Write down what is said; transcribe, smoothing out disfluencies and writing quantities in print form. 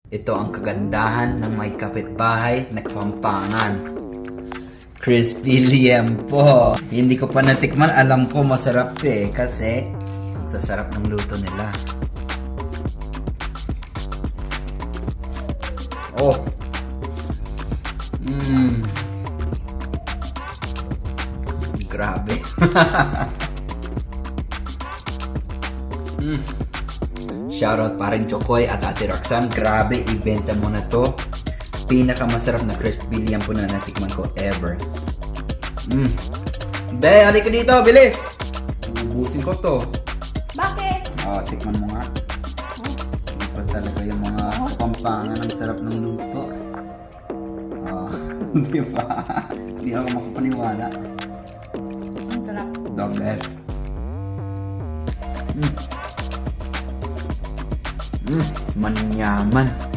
Ito ang kagandahan ng may kapitbahay na Kapampangan. Crispy liempo. Hindi ko pa natikman. Alam ko masarap kasi sa sarap ng luto nila. Oh. Grabe. Shoutout paring Chokoy at Ate Roxanne. Grabe, ibenta mo na to. Pinakamasarap na crispy liempo na natikman ko ever. Be, halika dito, bilis! Ubusin ko to. Bakit? Tikman mo nga. Hindi pa talaga yung mga Kapampangan. Ang sarap ng luto. Di ba? Hindi ako makapaniwala. Ang sarap. Dog F. Manyaman.